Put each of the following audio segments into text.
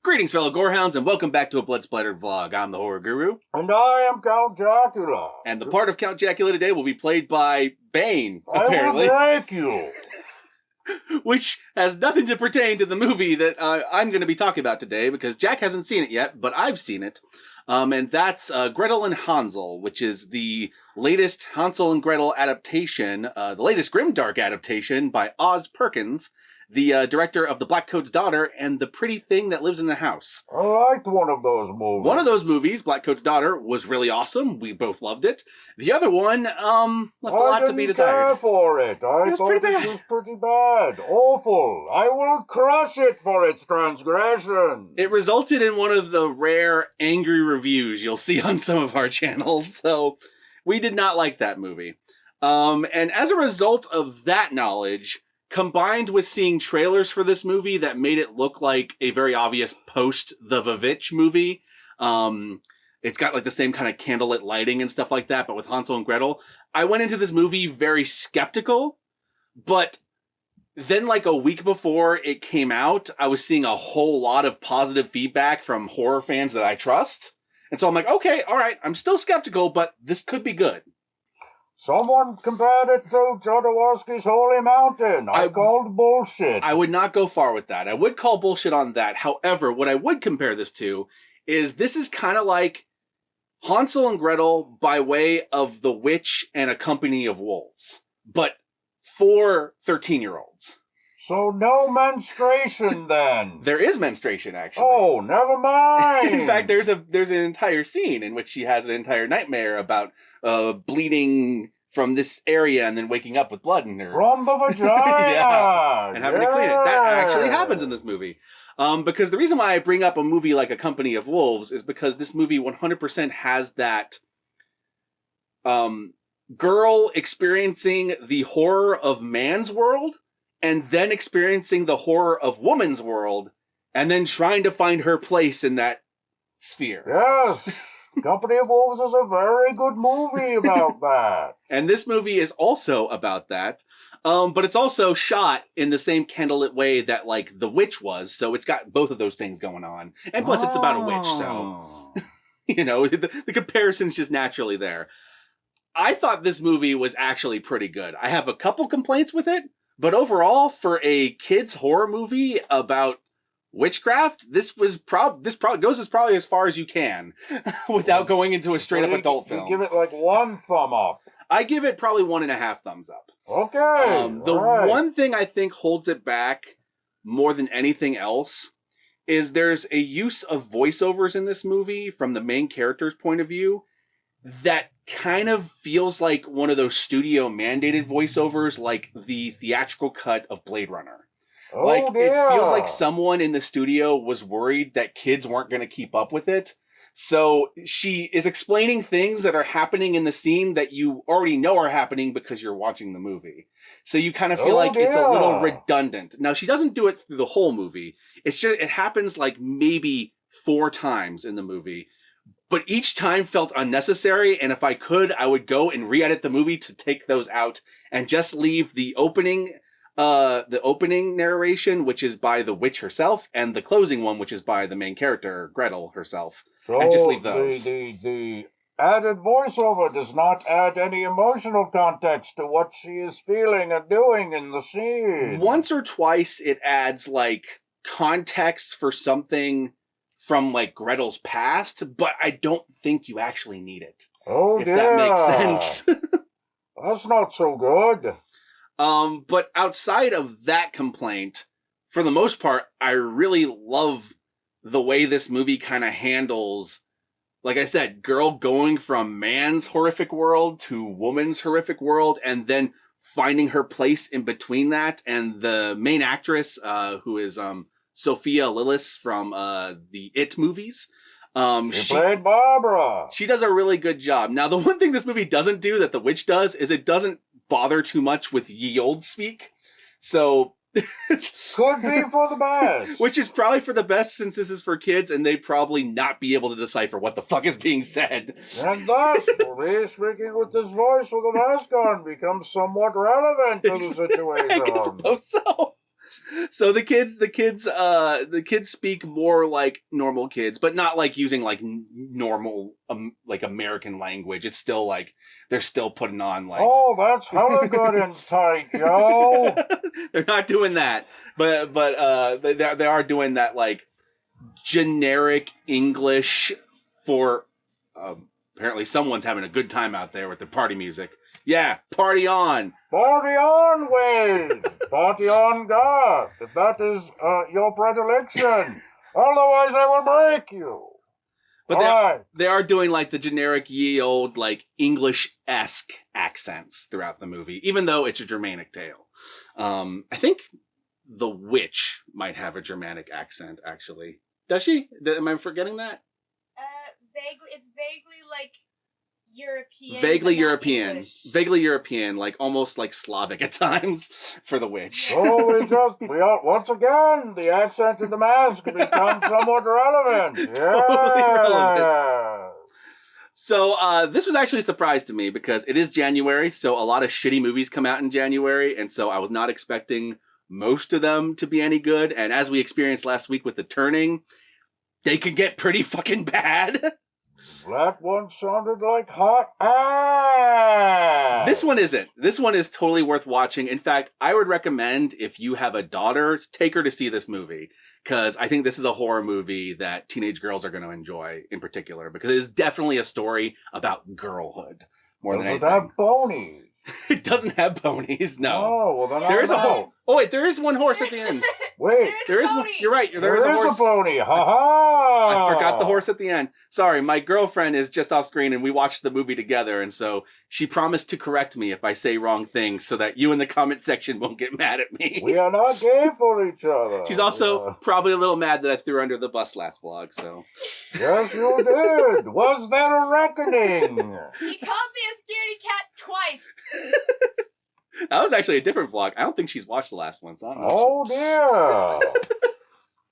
Greetings, fellow gorehounds, and welcome back to a Blood Splattered vlog. I'm the Horror Guru. And I am Count Jackula. And the part of Count Jackula today will be played by Bane, apparently. I will break you. Which has nothing to pertain to the movie that I'm going to be talking about today, because Jack hasn't seen it yet, but I've seen it. And that's Gretel and Hansel, which is the latest Hansel and Gretel adaptation, the latest grimdark adaptation by Perkins, the director of The Black Coat's Daughter and The Pretty Thing That Lives in the House. I liked one of those movies. One of those movies, Black Coat's Daughter, was really awesome. We both loved it. The other one left a lot to be desired. I didn't care for it. I thought it was pretty bad. Awful. I will crush it for its transgression. It resulted in one of the rare angry reviews you'll see on some of our channels, so we did not like that movie. And as a result of that knowledge, combined with seeing trailers for this movie that made it look like a very obvious post the Vavitch movie. It's got like the same kind of candlelit lighting and stuff like that, but with Hansel and Gretel. I went into this movie very skeptical, but then like a week before it came out, I was seeing a whole lot of positive feedback from horror fans that I trust. And so I'm like, okay, all right, I'm still skeptical, but this could be good. Someone compared it to Jodorowsky's Holy Mountain. I called bullshit. I would not go far with that. I would call bullshit on that. However, what I would compare this to is this is kind of like Hansel and Gretel by way of The Witch and a Company of Wolves, but for 13-year-olds. So no menstruation then? There is menstruation, actually. Oh, never mind. In fact, there's an entire scene in which she has an entire nightmare about bleeding from this area and then waking up with blood in her. From the vagina! Yeah, and having to clean it. That actually happens in this movie. Because the reason why I bring up a movie like A Company of Wolves is because this movie 100% has that girl experiencing the horror of man's world and then experiencing the horror of woman's world, and then trying to find her place in that sphere. Yes! Company of Wolves is a very good movie about that. And this movie is also about that, but it's also shot in the same candlelit way that, like, The Witch was, so it's got both of those things going on. And plus, it's about a witch, so, you know, the comparison's just naturally there. I thought this movie was actually pretty good. I have a couple complaints with it, but overall, for a kid's horror movie about witchcraft, this probably goes probably as far as you can without going into a straight up adult film. You give it like 1 thumb up. I give it probably 1.5 thumbs up. Okay. The one thing I think holds it back more than anything else is there's a use of voiceovers in this movie from the main character's point of view that kind of feels like one of those studio mandated voiceovers, like the theatrical cut of Blade Runner. Oh, like, yeah. It feels like someone in the studio was worried that kids weren't going to keep up with it. So she is explaining things that are happening in the scene that you already know are happening because you're watching the movie. So you kind of feel like it's a little redundant. Now, she doesn't do it through the whole movie. It's just, it happens like maybe 4 times in the movie. But each time felt unnecessary, and if I could, I would go and re-edit the movie to take those out and just leave the opening narration, which is by the witch herself, and the closing one, which is by the main character, Gretel herself. So and just leave those. The added voiceover does not add any emotional context to what she is feeling and doing in the scene. Once or twice it adds, like, context for something from, like, Gretel's past, but I don't think you actually need it. Oh, if that makes sense. That's not so good. But outside of that complaint, for the most part, I really love the way this movie kind of handles, like I said, girl going from man's horrific world to woman's horrific world, and then finding her place in between that. And the main actress, who is Sophia Lillis from the It movies. She played Barbara. She does a really good job. Now, the one thing this movie doesn't do that The Witch does is it doesn't bother too much with ye olde speak. So could be for the best. Which is probably for the best since this is for kids and they'd probably not be able to decipher what the fuck is being said. And thus, me speaking with this voice with a mask on becomes somewhat relevant to the situation. I suppose so. So the kids speak more like normal kids, but not like using like normal like American language. It's still like they're still putting on like. Oh, that's hella good and tight, yo. They're not doing that, but they are doing that like generic English for. Apparently, someone's having a good time out there with the party music. Yeah, party on! Party on, Wade! Party on, God! If that is your predilection. Otherwise, I will break you. But they are doing like the generic ye old like English-esque accents throughout the movie, even though it's a Germanic tale. I think the witch might have a Germanic accent, actually. Does she? Am I forgetting that? Vaguely, it's vaguely like European. Vaguely European, like almost like Slavic at times for the witch. Oh, once again, the accent in the mask becomes somewhat relevant. Yeah. So this was actually a surprise to me because it is January, so a lot of shitty movies come out in January, and so I was not expecting most of them to be any good. And as we experienced last week with The Turning, they could get pretty fucking bad. That one sounded like hot ass. This one isn't. This one is totally worth watching. In fact, I would recommend if you have a daughter, take her to see this movie. Because I think this is a horror movie that teenage girls are going to enjoy in particular. Because it is definitely a story about girlhood. More than anything. Does it have ponies? It doesn't have ponies, no. Oh, well then there is a horse. Oh wait, there is one horse at the end. Wait, there is one. You're right. There is a horse. A pony. Ha ha! I forgot the horse at the end. Sorry, my girlfriend is just off screen, and we watched the movie together, and so she promised to correct me if I say wrong things, so that you in the comment section won't get mad at me. We are not gay for each other. She's also probably a little mad that I threw her under the bus last vlog. So. Yes, you did. Was there a reckoning? He called me a scaredy cat twice. That was actually a different vlog. I don't think she's watched the last one, so I don't know. Oh, dear.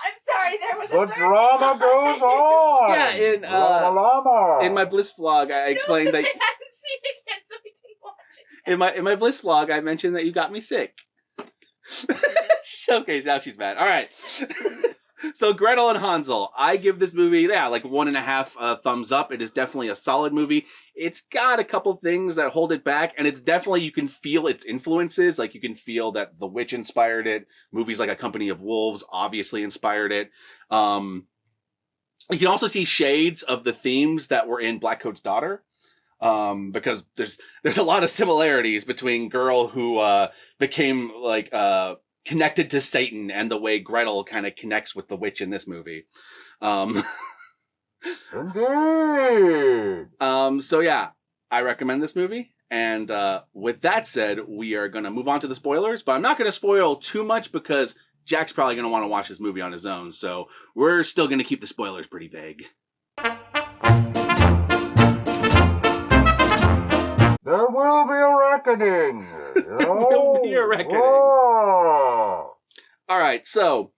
I'm sorry, there was the a third drama time. Goes on. Yeah, in my Bliss vlog, I explained that. I hadn't seen it yet, so we didn't watch it. In my Bliss vlog, I mentioned that you got me sick. Okay, now she's mad. All right. So Gretel and Hansel, I give this movie, like 1.5 thumbs up. It is definitely a solid movie. It's got a couple things that hold it back, and it's definitely, you can feel its influences. Like, you can feel that The Witch inspired it. Movies like A Company of Wolves obviously inspired it. You can also see shades of the themes that were in Blackcoat's Daughter. Because there's a lot of similarities between girl who became like connected to Satan and the way Gretel kind of connects with the witch in this movie. Indeed. So yeah, I recommend this movie. And with that said, we are going to move on to the spoilers, but I'm not going to spoil too much because Jack's probably going to want to watch this movie on his own. So we're still going to keep the spoilers pretty vague. There will be a reckoning. There will be a reckoning. Oh. All right, so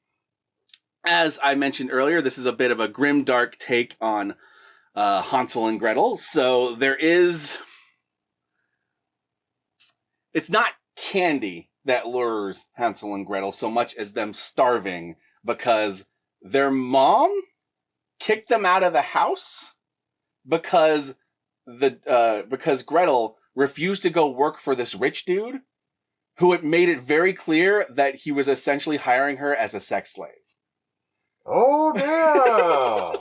as I mentioned earlier, this is a bit of a grim, dark take on Hansel and Gretel. So there is... It's not candy that lures Hansel and Gretel so much as them starving because their mom kicked them out of the house because Gretel refused to go work for this rich dude who had made it very clear that he was essentially hiring her as a sex slave. Oh, dear.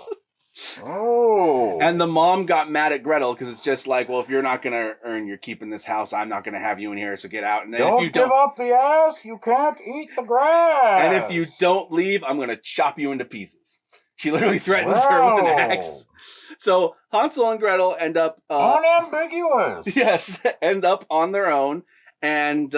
Oh. And the mom got mad at Gretel because it's just like, well, if you're not going to earn your keep in this house, I'm not going to have you in here, so get out. And then if you give up the ass, you can't eat the grass. And if you don't leave, I'm going to chop you into pieces. She literally threatens her with an axe. So Hansel and Gretel end up... unambiguous. Yes, end up on their own. And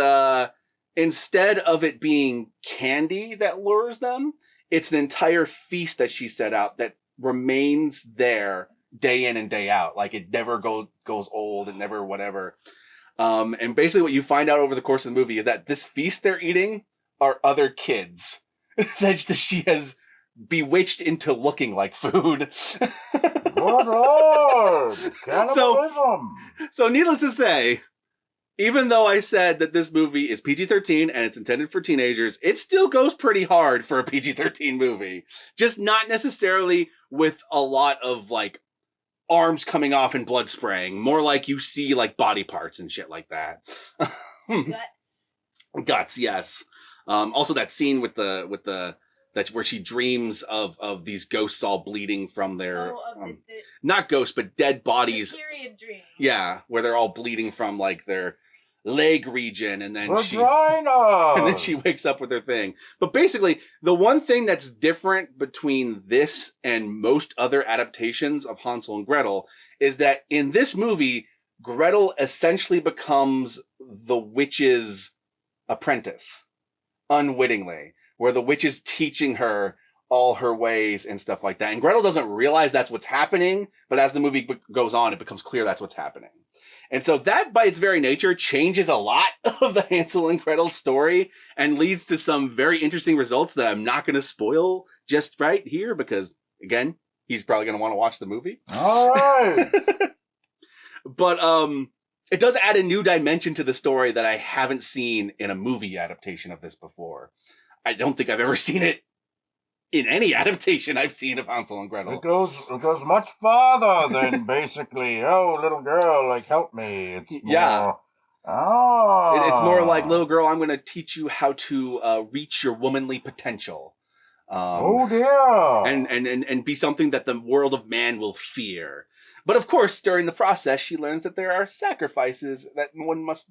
instead of it being candy that lures them, it's an entire feast that she set out that remains there day in and day out. Like, it never goes old and never whatever. And basically what you find out over the course of the movie is that this feast they're eating are other kids that she has bewitched into looking like food. Good Lord! Cannibalism! So needless to say, even though I said that this movie is PG-13 and it's intended for teenagers, it still goes pretty hard for a PG-13 movie. Just not necessarily with a lot of, like, arms coming off and blood spraying. More like you see, like, body parts and shit like that. Guts, yes. Also that scene with the that's where she dreams of these ghosts all bleeding from their not ghosts but dead bodies. Period dream. Yeah, where they're all bleeding from like their leg region, and then she wakes up with her thing. But basically, the one thing that's different between this and most other adaptations of Hansel and Gretel is that in this movie, Gretel essentially becomes the witch's apprentice, unwittingly, where the witch is teaching her all her ways and stuff like that. And Gretel doesn't realize that's what's happening, but as the movie goes on, it becomes clear that's what's happening. And so that, by its very nature, changes a lot of the Hansel and Gretel story and leads to some very interesting results that I'm not going to spoil just right here because, again, he's probably going to want to watch the movie. All right. But it does add a new dimension to the story that I haven't seen in a movie adaptation of this before. I don't think I've ever seen it in any adaptation I've seen of Hansel and Gretel. It goes much farther than basically, oh, little girl, like, help me. It's more, It's more like, little girl, I'm going to teach you how to reach your womanly potential. Oh, dear. And be something that the world of man will fear. But of course, during the process, she learns that there are sacrifices that one must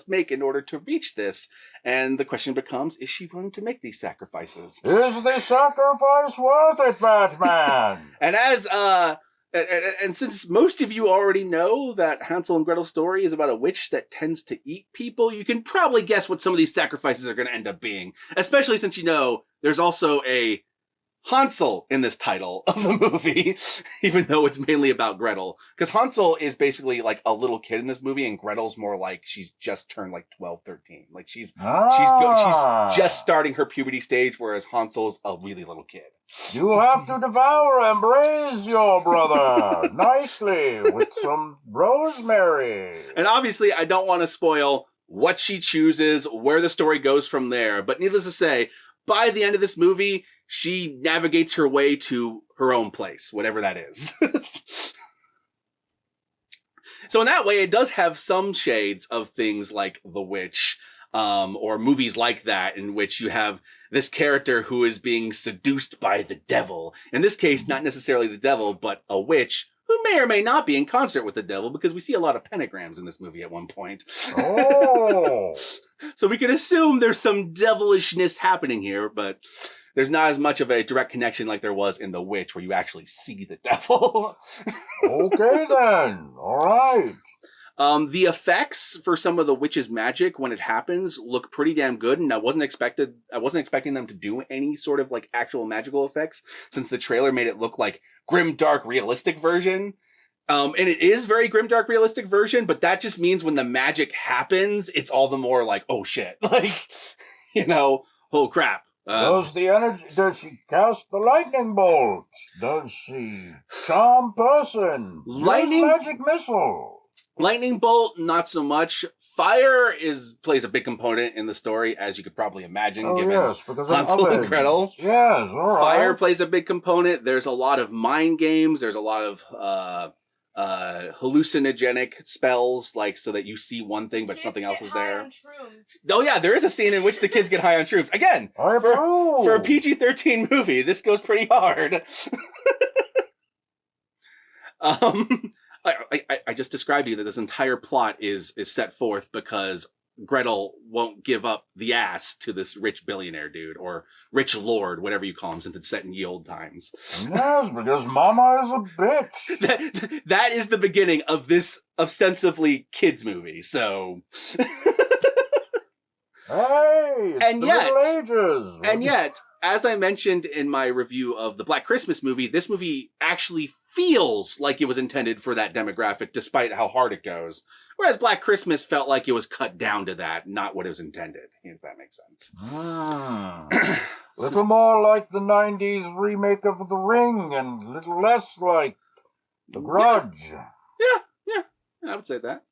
make in order to reach this. And the question becomes, is she willing to make these sacrifices? Is the sacrifice worth it, Batman? And since most of you already know that Hansel and Gretel's story is about a witch that tends to eat people, you can probably guess what some of these sacrifices are going to end up being. Especially since you know there's also a Hansel in this title of the movie, even though it's mainly about Gretel. Because Hansel is basically like a little kid in this movie, and Gretel's more like she's just turned like 12, 13. Like she's just starting her puberty stage, whereas Hansel's a really little kid. You have to devour and braise your brother nicely with some rosemary. And obviously, I don't want to spoil what she chooses, where the story goes from there. But needless to say, by the end of this movie, she navigates her way to her own place, whatever that is. So in that way, it does have some shades of things like The Witch, or movies like that, in which you have this character who is being seduced by the devil. In this case, not necessarily the devil, but a witch who may or may not be in concert with the devil, because we see a lot of pentagrams in this movie at one point. Oh! So we can assume there's some devilishness happening here, but there's not as much of a direct connection like there was in The Witch, where you actually see the devil. Okay then, alright. The effects for some of the witch's magic when it happens look pretty damn good, and I wasn't expecting them to do any sort of like actual magical effects, since the trailer made it look like grim dark realistic version. And it is very grim dark realistic version, but that just means when the magic happens, it's all the more like, oh shit. Like, oh crap. Does she cast the lightning bolt? Does she charm person? Lightning magic missile? Lightning bolt, not so much. Fire plays a big component in the story, as you could probably imagine, given Hansel and Gretel. Yes, all right. Fire plays a big component. There's a lot of mind games. There's a lot of hallucinogenic spells, like so that you see one thing but kids something else is there. Oh yeah, there is a scene in which the kids get high on shrooms. Again, for a PG-13 movie, this goes pretty hard. I just described to you that this entire plot is set forth because Gretel won't give up the ass to this rich billionaire dude, or rich lord, whatever you call him, since it's set in ye old times. Yes, because Mama is a bitch. That is the beginning of this ostensibly kids movie, so... Hey, it's the Middle Ages. And yet, as I mentioned in my review of the Black Christmas movie, this movie actually feels like it was intended for that demographic, despite how hard it goes. Whereas Black Christmas felt like it was cut down to that, not what it was intended, if that makes sense. A little more like the 90s remake of The Ring, and a little less like The Grudge. Yeah, I would say that.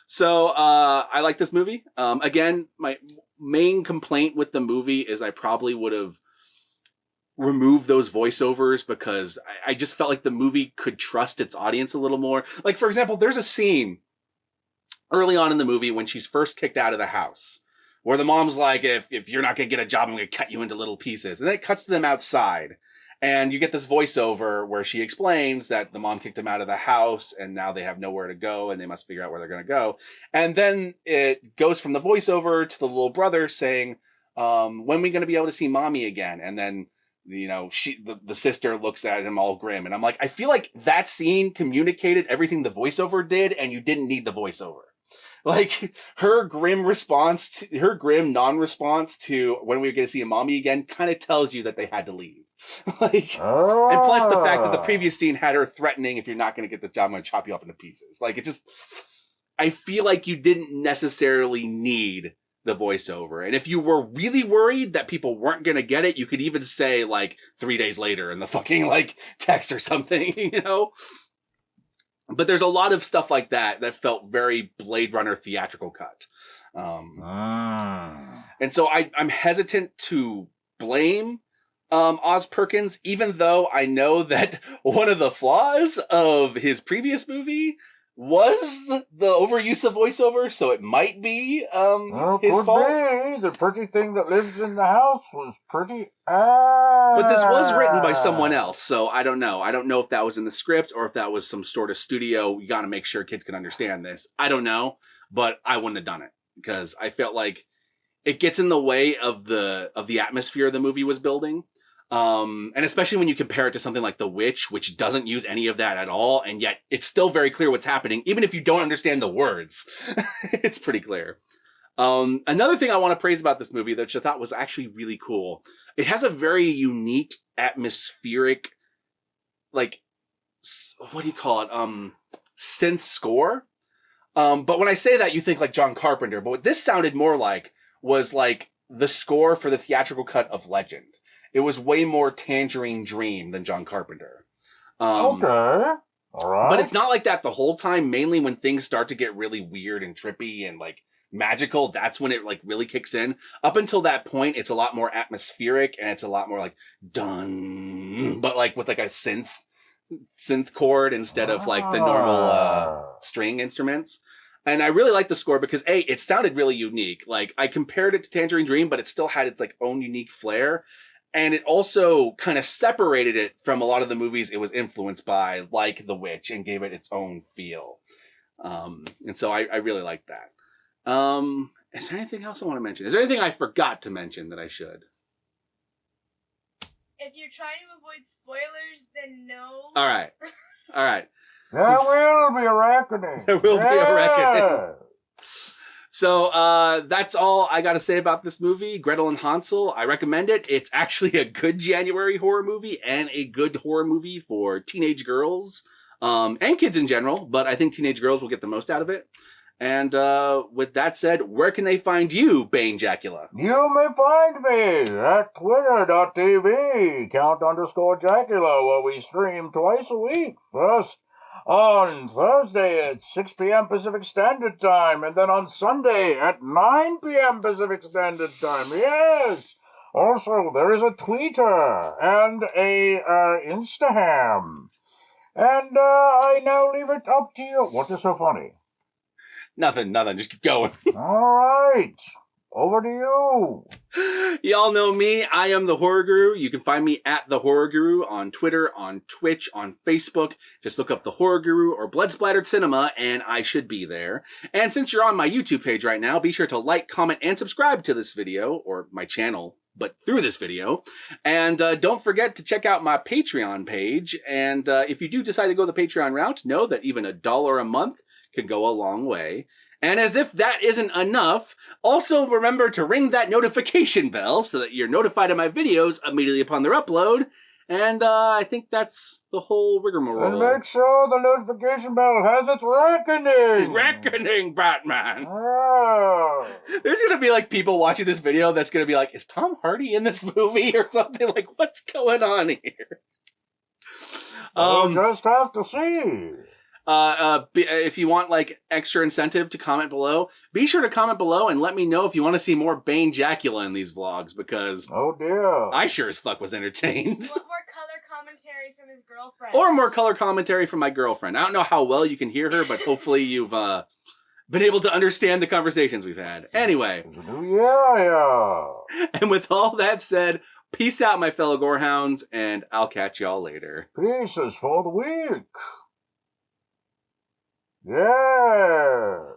So I like this movie. Again, my main complaint with the movie is I probably would have removed those voiceovers because I just felt like the movie could trust its audience a little more. Like, for example, there's a scene early on in the movie when she's first kicked out of the house where the mom's like, if you're not going to get a job, I'm going to cut you into little pieces. And then it cuts to them outside. And you get this voiceover where she explains that the mom kicked them out of the house and now they have nowhere to go and they must figure out where they're going to go. And then it goes from the voiceover to the little brother saying, when are we going to be able to see mommy again? And then, you know, the sister looks at him all grim. And I'm like, I feel like that scene communicated everything the voiceover did and you didn't need the voiceover. Like her grim non-response to when we get to see a mommy again kind of tells you that they had to leave. Like, and plus the fact that the previous scene had her threatening, if you're not going to get the job, I'm going to chop you up into pieces. Like it just, I feel like you didn't necessarily need the voiceover. And if you were really worried that people weren't going to get it, you could even say like 3 days later in the fucking like text or something, you know? But there's a lot of stuff like that felt very Blade Runner theatrical cut. And so I'm hesitant to blame Oz Perkins, even though I know that one of the flaws of his previous movie was the overuse of voiceover, so it might be his fault. Be. The pretty thing that lives in the house was pretty But this was written by someone else, so I don't know. I don't know if that was in the script or if that was some sort of studio. You got to make sure kids can understand this. I don't know, but I wouldn't have done it because I felt like it gets in the way of the atmosphere the movie was building. And especially when you compare it to something like The Witch, which doesn't use any of that at all, and yet it's still very clear what's happening, even if you don't understand the words. It's pretty clear. Another thing I want to praise about this movie, which I thought was actually really cool, it has a very unique atmospheric, like, what do you call it? Synth score. But when I say that, you think like John Carpenter, but what this sounded more like was like the score for the theatrical cut of Legend. It was way more Tangerine Dream than John Carpenter. Okay. All right. But it's not like that the whole time. Mainly when things start to get really weird and trippy and like magical, that's when it like really kicks in. Up until that point, it's a lot more atmospheric and it's a lot more like dun, but like with like a synth chord instead of like the normal string instruments. And I really like the score because A, it sounded really unique. Like I compared it to Tangerine Dream, but it still had its like own unique flair. And it also kind of separated it from a lot of the movies it was influenced by, like The Witch, and gave it its own feel. And so I really like that. Is there anything else I want to mention? Is there anything I forgot to mention that I should? If you're trying to avoid spoilers, then no. All right. There will be a reckoning. There will be a reckoning. So that's all I got to say about this movie, Gretel and Hansel. I recommend it. It's actually a good January horror movie and a good horror movie for teenage girls and kids in general. But I think teenage girls will get the most out of it. And with that said, where can they find you, Bane Jackula? You may find me at twitter.tv, count_Jackula, where we stream twice a week. First on Thursday at 6 p.m. Pacific Standard Time, and then on Sunday at 9 p.m. Pacific Standard Time. Yes! Also, there is a Twitter and a Instaham. And I now leave it up to you. What is so funny? Nothing. Just keep going. All right. Over to you. Y'all know me. I am the Horror Guru. You can find me at the Horror Guru on Twitter, on Twitch, on Facebook. Just look up the Horror Guru or Blood Splattered Cinema, and I should be there. And since you're on my YouTube page right now, be sure to like, comment, and subscribe to this video, or my channel, but through this video. And don't forget to check out my Patreon page. And if you do decide to go the Patreon route, know that even $1 a month can go a long way. And as if that isn't enough, also remember to ring that notification bell so that you're notified of my videos immediately upon their upload. And I think that's the whole rigmarole. And make sure the notification bell has its reckoning. Reckoning, Batman. Oh. There's going to be like people watching this video that's going to be like, is Tom Hardy in this movie or something? Like, what's going on here? We'll just have to see. If you want like extra incentive to comment below, be sure to comment below and let me know if you want to see more Bane Jackula in these vlogs, because oh dear, I sure as fuck was entertained. Want more color commentary from his girlfriend. Or more color commentary from my girlfriend. I don't know how well you can hear her, but hopefully you've been able to understand the conversations we've had. Anyway. Yeah. And with all that said, peace out, my fellow gorehounds, and I'll catch y'all later. Pieces for the week. Yeah.